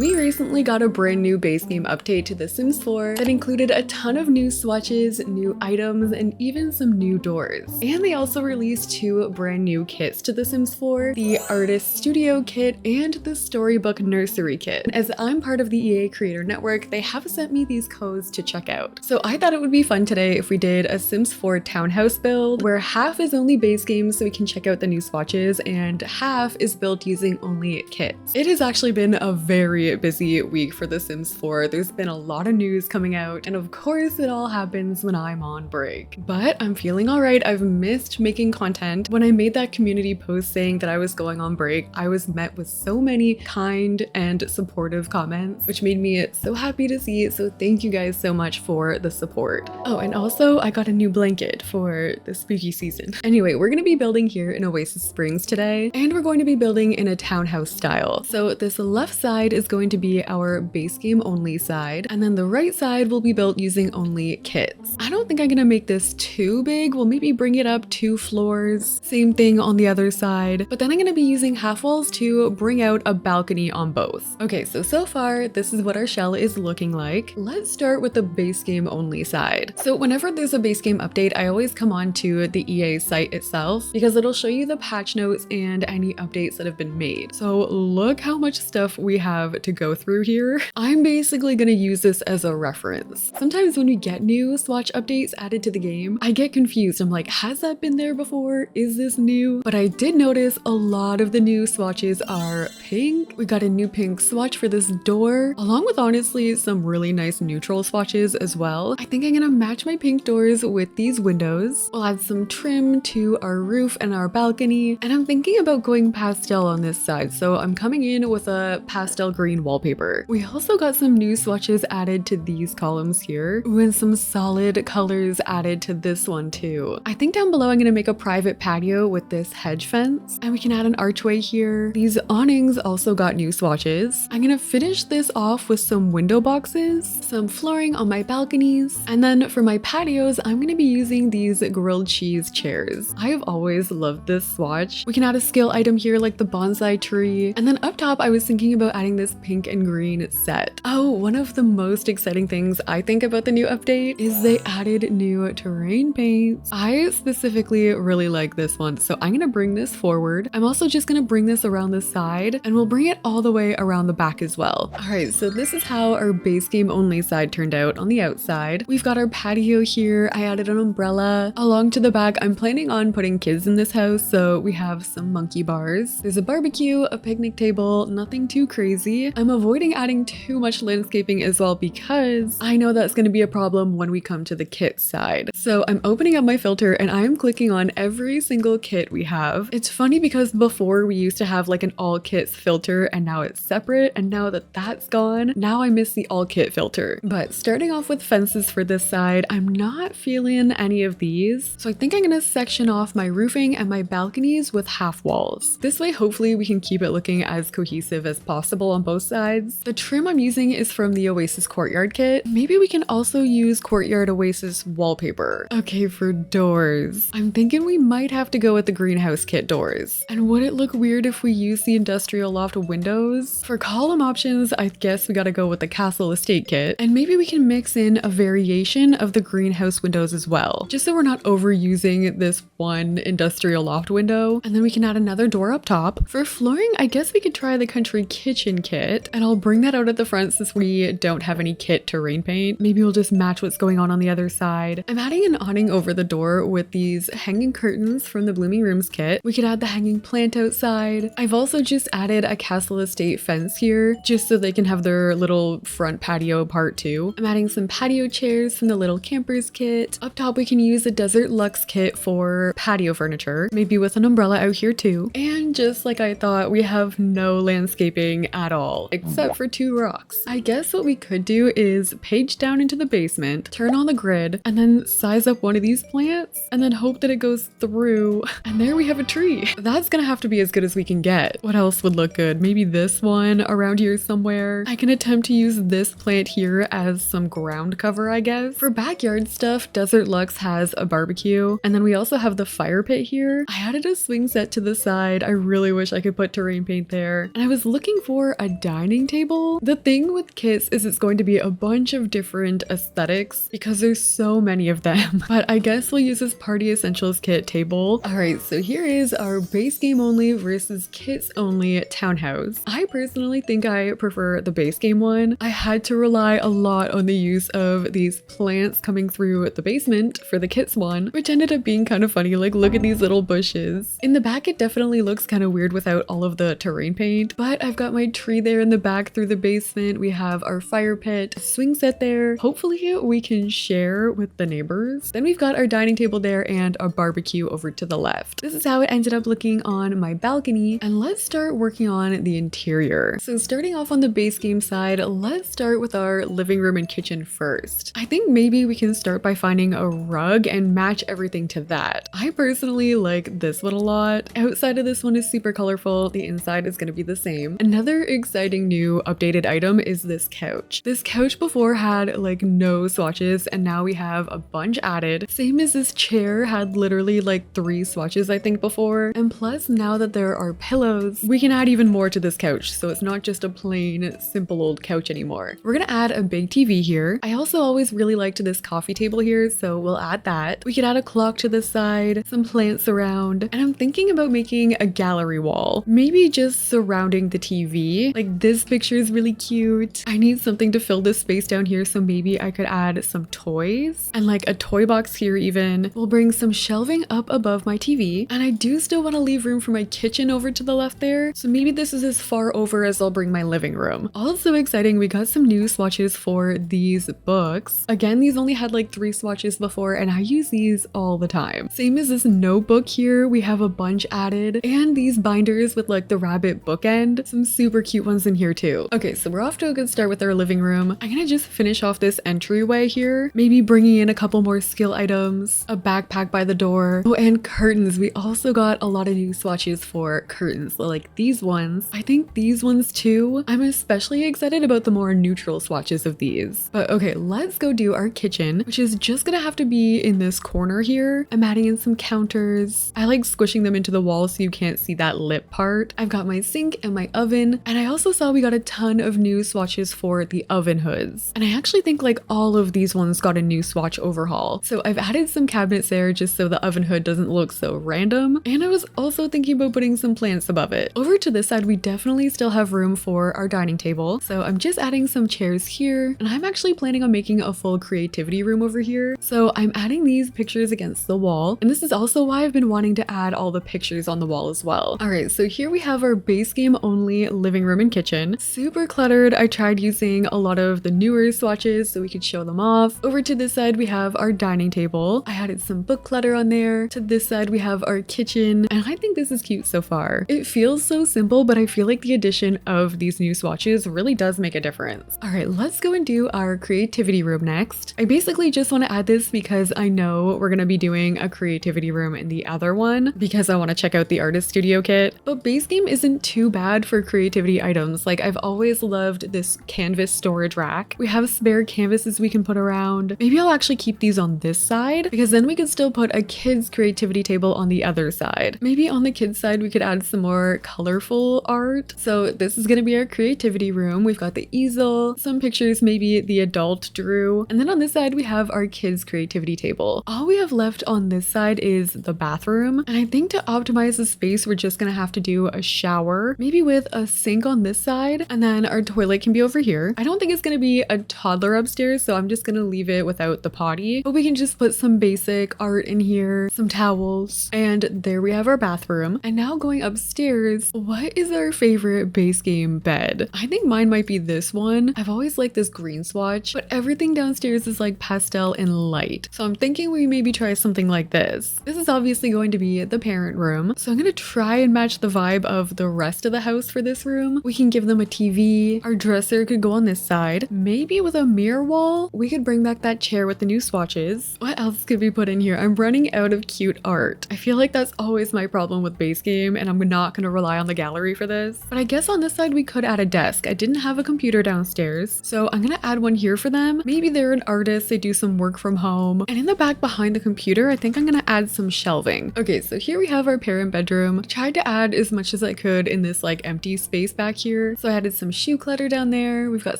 We recently got a brand new base game update to The Sims 4 that included a ton of new swatches, new items, and even some new doors. And they also released 2 brand new kits to The Sims 4, the Artist Studio Kit and the Storybook Nursery Kit. As I'm part of the EA Creator Network, they have sent me these codes to check out. So I thought it would be fun today if we did a Sims 4 townhouse build, where half is only base games so we can check out the new swatches, and half is built using only kits. It has actually been a very busy week for The Sims 4. There's been a lot of news coming out, and of course it all happens when I'm on break. But I'm feeling alright. I've missed making content. When I made that community post saying that I was going on break, I was met with so many kind and supportive comments, which made me so happy to see. So thank you guys so much for the support. Oh, and also I got a new blanket for the spooky season. Anyway, we're gonna be building here in Oasis Springs today, and we're going to be building in a townhouse style. So this left side is going to be our base game only side, and then the right side will be built using only kits. I don't think I'm gonna make this too big. We'll maybe bring it up 2 floors. Same thing on the other side, but then I'm gonna be using half walls to bring out a balcony on both. Okay, so far this is what our shell is looking like. Let's start with the base game only side. So whenever there's a base game update, I always come on to the EA site itself because it'll show you the patch notes and any updates that have been made. So look how much stuff we have to go through here. I'm basically gonna use this as a reference. Sometimes when we get new swatch updates added to the game, I get confused. I'm like, has that been there before? Is this new? But I did notice a lot of the new swatches are pink. We got a new pink swatch for this door, along with honestly some really nice neutral swatches as well. I think I'm gonna match my pink doors with these windows. We'll add some trim to our roof and our balcony, and I'm thinking about going pastel on this side, so I'm coming in with a pastel green wallpaper. We also got some new swatches added to these columns here, with some solid colors added to this one too. I think down below I'm gonna make a private patio with this hedge fence, and we can add an archway here. These awnings also got new swatches. I'm gonna finish this off with some window boxes, some flooring on my balconies, and then for my patios, I'm gonna be using these grilled cheese chairs. I have always loved this swatch. We can add a skill item here like the bonsai tree, and then up top I was thinking about adding this pink and green set. Oh, one of the most exciting things I think about the new update is they added new terrain paints. I specifically really like this one, so I'm gonna bring this forward. I'm also just gonna bring this around the side, and we'll bring it all the way around the back as well. Alright, so this is how our base game only side turned out on the outside. We've got our patio here. I added an umbrella. Along to the back, I'm planning on putting kids in this house, so we have some monkey bars. There's a barbecue, a picnic table, nothing too crazy. I'm avoiding adding too much landscaping as well because I know that's going to be a problem when we come to the kit side. So I'm opening up my filter and I'm clicking on every single kit we have. It's funny because before we used to have like an all kits filter, and now it's separate, and now that that's gone, now I miss the all kit filter. But starting off with fences for this side, I'm not feeling any of these. So I think I'm gonna section off my roofing and my balconies with half walls. This way, hopefully we can keep it looking as cohesive as possible on both sides. The trim I'm using is from the Oasis Courtyard kit. Maybe we can also use Courtyard Oasis wallpaper. Okay, for doors, I'm thinking we might have to go with the greenhouse kit doors. And would it look weird if we use the industrial loft windows? For column options, I guess we gotta go with the Castle Estate kit. And maybe we can mix in a variation of the greenhouse windows as well, just so we're not overusing this one industrial loft window. And then we can add another door up top. For flooring, I guess we could try the country kitchen kit, and I'll bring that out at the front since we don't have any kit terrain paint. Maybe we'll just match what's going on the other side. I'm adding an awning over the door with these hanging curtains from the Blooming Rooms kit. We could add the hanging plant outside. I've also just added a Castle Estate fence here just so they can have their little front patio part too. I'm adding some patio chairs from the Little Campers kit. Up top we can use the Desert Luxe kit for patio furniture, maybe with an umbrella out here too. And just like I thought, we have no landscaping at all except for 2 rocks. I guess what we could do is page down into the basement, turn on the grid, and then size up one of these plants and then hope that it goes through, and there we have a tree. That's gonna have to be as good as we can get. What else would look good? Maybe this one around here somewhere. I can attempt to use this plant here as some ground cover, I guess. For backyard stuff, Desert Luxe has a barbecue, and then we also have the fire pit here. I added a swing set to the side. I really wish I could put terrain paint there, and I was looking for a dining table. The thing with kits is it's going to be a bunch of different aesthetics because there's so many of them. But I guess we'll use this party essentials kit table. All right, so here is our base game only versus kits only townhouse. I personally think I prefer the base game one. I had to rely a lot on the use of these plants coming through the basement for the kits one, which ended up being kind of funny. Like, look at these little bushes. In the back, it definitely looks kind of weird without all of the terrain paint, but I've got my tree there in the back through the basement. We have our fire pit, swing set there. Hopefully we can share with the neighbors. Then we've got our dining table there and a barbecue over to the left. This is how it ended up looking on my balcony, and let's start working on the interior. So starting off on the base game side, let's start with our living room and kitchen first. I think maybe we can start by finding a rug and match everything to that. I personally like this one a lot. Outside of this one is super colorful. The inside is going to be the same. Another exciting new updated item is this couch. This couch before had like no swatches, and now we have a bunch added. Same as this chair had literally like 3 swatches I think before. And plus, now that there are pillows, we can add even more to this couch. So it's not just a plain simple old couch anymore. We're gonna add a big TV here. I also always really liked this coffee table here, so we'll add that. We could add a clock to the side, some plants around, and I'm thinking about making a gallery wall. Maybe just surrounding the TV. Like, this picture is really cute. I need something to fill this space down here, so maybe I could add some toys and like a toy box here even. We'll bring some shelving up above my TV, and I do still want to leave room for my kitchen over to the left there, so maybe this is as far over as I'll bring my living room. Also exciting, we got some new swatches for these books. Again, these only had like 3 swatches before, and I use these all the time. Same as this notebook here, we have a bunch added, and these binders with like the rabbit bookend. Some super cute ones in here too. Okay, so we're off to a good start with our living room. I'm gonna just finish off this entryway here, maybe bringing in a couple more skill items, a backpack by the door. Oh, and curtains. We also got a lot of new swatches for curtains, like these ones. I think these ones too. I'm especially excited about the more neutral swatches of these. But okay, let's go do our kitchen, which is just gonna have to be in this corner here. I'm adding in some counters. I like squishing them into the wall so you can't see that lip part. I've got my sink and my oven, and I also saw we got a ton of new swatches for the oven hoods. And I actually think like all of these ones got a new swatch overhaul. So I've added some cabinets there just so the oven hood doesn't look so random. And I was also thinking about putting some plants above it. Over to this side, we definitely still have room for our dining table. So I'm just adding some chairs here, and I'm actually planning on making a full creativity room over here. So I'm adding these pictures against the wall, and this is also why I've been wanting to add all the pictures on the wall as well. All right, so here we have our base game only living room and kitchen. Super cluttered. I tried using a lot of the newer swatches so we could show them off. Over to this side, we have our dining table. I added some book clutter on there. To this side, we have our kitchen, and I think this is cute so far. It feels so simple, but I feel like the addition of these new swatches really does make a difference. All right, let's go and do our creativity room next. I basically just want to add this because I know we're going to be doing a creativity room in the other one because I want to check out the artist studio kit. But base game isn't too bad for creativity items. Like, I've always loved this canvas storage rack. We have spare canvases we can put around. Maybe I'll actually keep these on this side because then we could still put a kid's creativity table on the other side. Maybe on the kids side we could add some more colorful art. So this is going to be our creativity room. We've got the easel, some pictures maybe the adult drew, and then on this side we have our kids creativity table. All we have left on this side is the bathroom, and I think to optimize the space we're just gonna have to do a shower, maybe with a sink on this side, and then our toilet can be over here. I don't think it's gonna be a toddler upstairs, so I'm just gonna leave it without the potty, but we can just put some basic art in here, some towels, and there we have our bathroom. And now going upstairs, what is our favorite base game bed? I think mine might be this one. I've always liked this green swatch, but everything downstairs is like pastel and light, so I'm thinking we maybe try something like this. This is obviously going to be the parent room, so I'm gonna try and match the vibe of the rest of the house for this room. We can give them a TV. Our dresser could go on this side, maybe with a mirror wall. We could bring back that chair with the new swatches. What else could we put in here? I'm running out of cute art. I feel like that's always my problem with base game, and I'm not gonna rely on the gallery for this. But I guess on this side we could add a desk. I didn't have a computer downstairs, so I'm gonna add one here for them. Maybe they're an artist, they do some work from home. And in the back behind the computer, I think I'm gonna add some shelving. Okay, so here we have our parent bedroom. I tried to add as much as I could in this like empty space back here. here. So I added some shoe clutter down there. We've got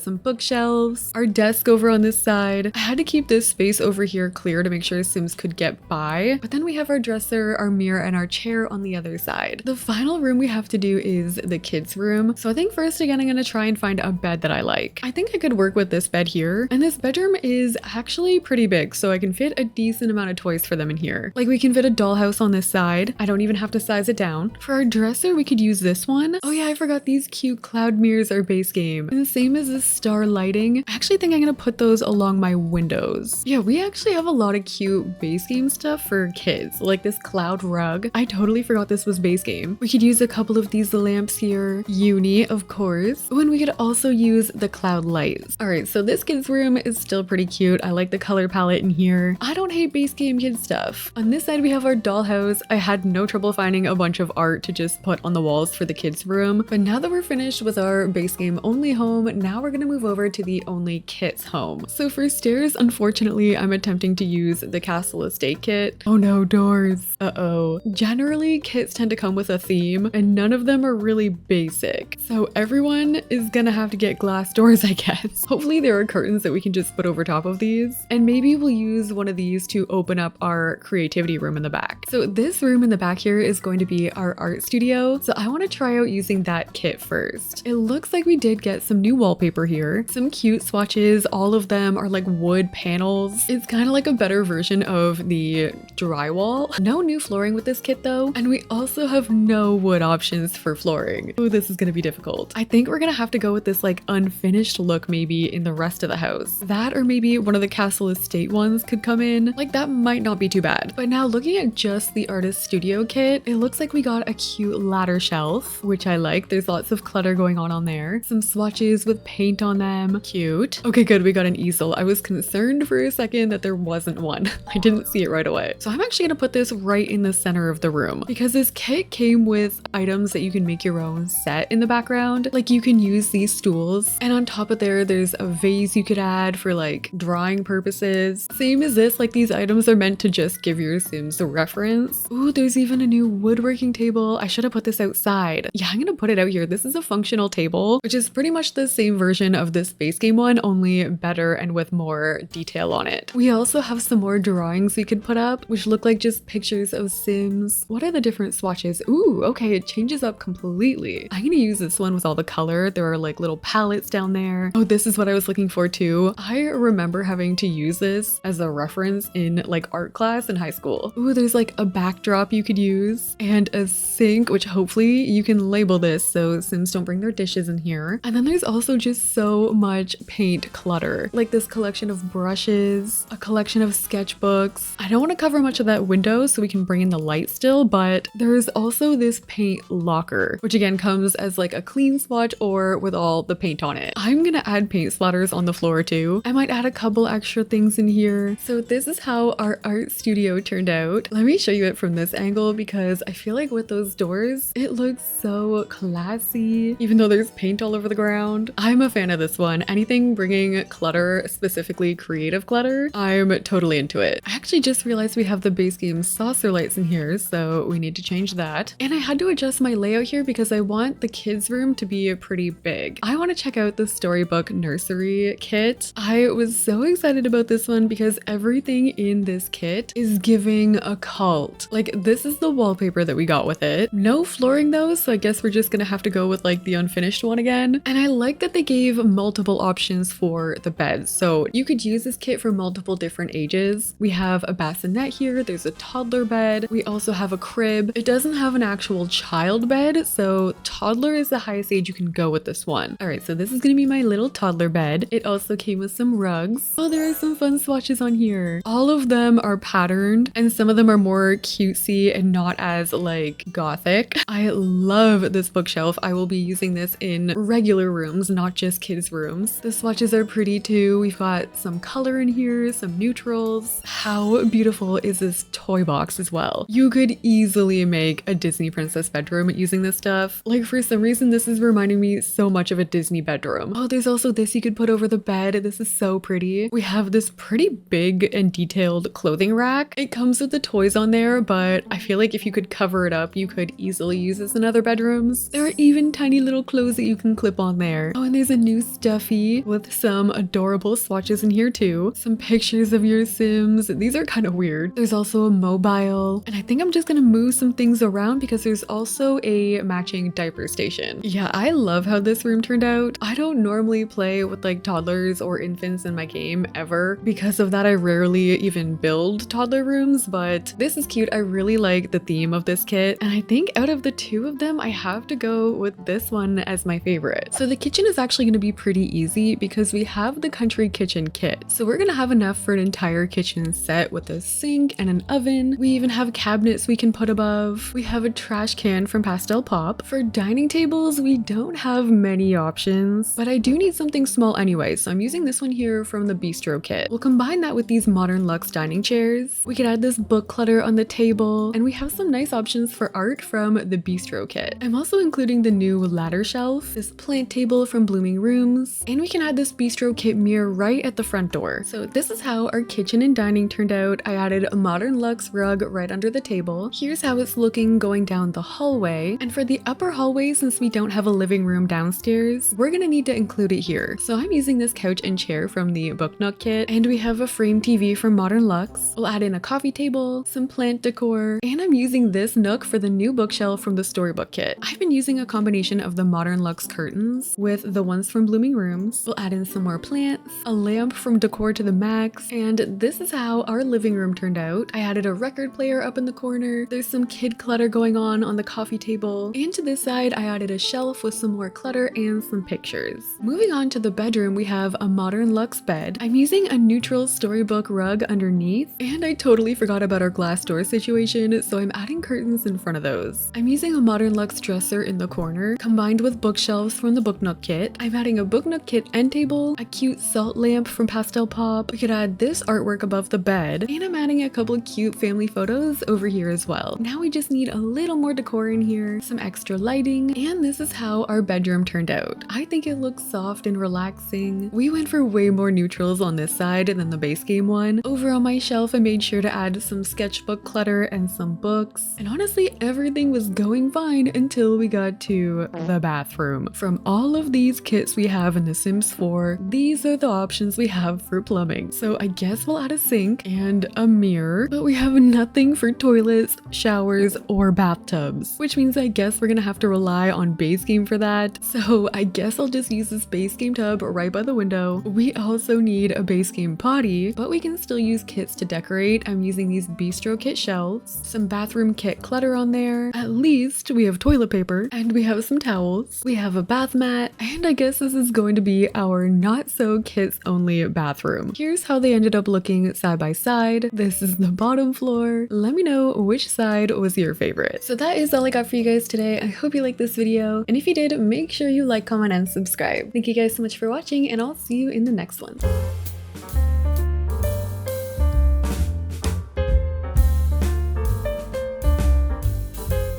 some bookshelves, our desk over on this side. I had to keep this space over here clear to make sure Sims could get by. But then we have our dresser, our mirror, and our chair on the other side. The final room we have to do is the kids' room. So I think first again, I'm gonna try and find a bed that I like. I think I could work with this bed here. And this bedroom is actually pretty big, so I can fit a decent amount of toys for them in here. Like we can fit a dollhouse on this side. I don't even have to size it down. For our dresser, we could use this one. Oh yeah, I forgot these cute cloud mirrors are base game. And the same as this star lighting. I actually think I'm gonna put those along my windows. Yeah, we actually have a lot of cute base game stuff for kids, like this cloud rug. I totally forgot this was base game. We could use a couple of these lamps here. Uni, of course. Oh, and we could also use the cloud lights. All right, so this kids room is still pretty cute. I like the color palette in here. I don't hate base game kid stuff. On this side, we have our dollhouse. I had no trouble finding a bunch of art to just put on the walls for the kids room. But now that we're finished with our base game only home, now we're gonna move over to the only kits home. So for stairs, unfortunately, I'm attempting to use the Castle Estate kit. Oh no, doors. Uh-oh. Generally, kits tend to come with a theme, and none of them are really basic. So everyone is gonna have to get glass doors, I guess. Hopefully there are curtains that we can just put over top of these. And maybe we'll use one of these to open up our creativity room in the back. So this room in the back here is going to be our art studio. So I want to try out using that kit first. It looks like we did get some new wallpaper here. Some cute swatches. All of them are like wood panels. It's kind of like a better version of the drywall. No new flooring with this kit though. And we also have no wood options for flooring. Oh, this is going to be difficult. I think we're going to have to go with this like unfinished look maybe in the rest of the house. That or maybe one of the Castle Estate ones could come in. Like that might not be too bad. But now looking at just the artist studio kit, it looks like we got a cute ladder shelf, which I like. There's lots of clutter going on there. Some swatches with paint on them. Cute. Okay, good. We got an easel. I was concerned for a second that there wasn't one. I didn't see it right away. So I'm actually gonna put this right in the center of the room because this kit came with items that you can make your own set in the background. Like you can use these stools, and on top of there's a vase you could add for like drawing purposes. Same as this, like these items are meant to just give your Sims a reference. Ooh, there's even a new woodworking table. I should have put this outside. Yeah, I'm gonna put it out here. This is a functional table, which is pretty much the same version of this base game one, only better and with more detail on it. We also have some more drawings we could put up, which look like just pictures of Sims. What are the different swatches? Ooh, okay, it changes up completely. I'm gonna use this one with all the color. There are like little palettes down there. Oh, this is what I was looking for too. I remember having to use this as a reference in like art class in high school. Ooh, there's like a backdrop you could use and a sink, which hopefully you can label this so Sims don't bring their dishes in here. And then there's also just so much paint clutter, like this collection of brushes, a collection of sketchbooks. I don't want to cover much of that window so we can bring in the light still, but there's also this paint locker, which again comes as like a clean swatch or with all the paint on it. I'm gonna add paint splatters on the floor too. I might add a couple extra things in here. So this is how our art studio turned out. Let me show you it from this angle because I feel like with those doors, it looks so classy, even though there's paint all over the ground. I'm a fan of this one. Anything bringing clutter, specifically creative clutter, I'm totally into it. I actually just realized we have the base game saucer lights in here, so we need to change that. And I had to adjust my layout here because I want the kids' room to be pretty big. I want to check out the storybook nursery kit. I was so excited about this one because everything in this kit is giving a cult. Like this is the wallpaper that we got with it. No flooring though, so I guess we're just gonna have to go with like the unfinished one again. And I like that they gave multiple options for the beds. So you could use this kit for multiple different ages. We have a bassinet here. There's a toddler bed. We also have a crib. It doesn't have an actual child bed, so toddler is the highest age you can go with this one. All right, so this is gonna be my little toddler bed. It also came with some rugs. Oh, there are some fun swatches on here. All of them are patterned and some of them are more cutesy and not as like gothic. I love this bookshelf. I will be using this in regular rooms, not just kids' rooms. The swatches are pretty too. We've got some color in here, some neutrals. How beautiful is this toy box as well? You could easily make a Disney princess bedroom using this stuff. Like for some reason, this is reminding me so much of a Disney bedroom. Oh, there's also this you could put over the bed. This is so pretty. We have this pretty big and detailed clothing rack. It comes with the toys on there, but I feel like if you could cover it up, you could easily use this in other bedrooms. There are even tiny little little clothes that you can clip on there. Oh, and there's a new stuffy with some adorable swatches in here too. Some pictures of your Sims. These are kind of weird. There's also a mobile, and I think I'm just gonna move some things around because there's also a matching diaper station. Yeah, I love how this room turned out. I don't normally play with like toddlers or infants in my game ever. Because of that, I rarely even build toddler rooms, but this is cute. I really like the theme of this kit, and I think out of the two of them, I have to go with this one as my favorite. So the kitchen is actually going to be pretty easy because we have the country kitchen kit. So we're going to have enough for an entire kitchen set with a sink and an oven. We even have cabinets we can put above. We have a trash can from Pastel Pop. For dining tables, we don't have many options, but I do need something small anyway, so I'm using this one here from the Bistro kit. We'll combine that with these modern luxe dining chairs. We could add this book clutter on the table, and we have some nice options for art from the Bistro kit. I'm also including the new ladder shelf, this plant table from Blooming Rooms, and we can add this Bistro kit mirror right at the front door. So this is how our kitchen and dining turned out. I added a modern luxe rug right under the table. Here's how it's looking going down the hallway, and for the upper hallway, since we don't have a living room downstairs, we're gonna need to include it here. So I'm using this couch and chair from the Book Nook kit, and we have a frame TV from Modern Luxe. We'll add in a coffee table, some plant decor, and I'm using this nook for the new bookshelf from the Storybook kit. I've been using a combination of the Modern Luxe curtains with the ones from Blooming Rooms. We'll add in some more plants, a lamp from Decor to the Max, and this is how our living room turned out. I added a record player up in the corner. There's some kid clutter going on the coffee table, and to this side I added a shelf with some more clutter and some pictures. Moving on to the bedroom, we have a Modern Luxe bed. I'm using a neutral Storybook rug underneath, and I totally forgot about our glass door situation, so I'm adding curtains in front of those. I'm using a Modern Luxe dresser in the corner, combined with bookshelves from the Book Nook kit. I'm adding a Book Nook kit end table, a cute salt lamp from Pastel Pop. We could add this artwork above the bed, and I'm adding a couple of cute family photos over here as well. Now we just need a little more decor in here, some extra lighting, and this is how our bedroom turned out. I think it looks soft and relaxing. We went for way more neutrals on this side than the base game one. Over on my shelf, I made sure to add some sketchbook clutter and some books, and honestly everything was going fine until we got to the bathroom. From all of these kits we have in The Sims 4, these are the options we have for plumbing. So I guess we'll add a sink and a mirror, but we have nothing for toilets, showers, or bathtubs, which means I guess we're gonna have to rely on base game for that. So I guess I'll just use this base game tub right by the window. We also need a base game potty, but we can still use kits to decorate. I'm using these Bistro kit shelves, some bathroom kit clutter on there. At least we have toilet paper, and we have some towels. We have a bath mat, and I guess this is going to be our not so kits only bathroom. Here's how they ended up looking side by side. This is the bottom floor. Let me know which side was your favorite. So that is all I got for you guys today. I hope you liked this video, and if you did, make sure you like, comment, and subscribe. Thank you guys so much for watching, and I'll see you in the next one.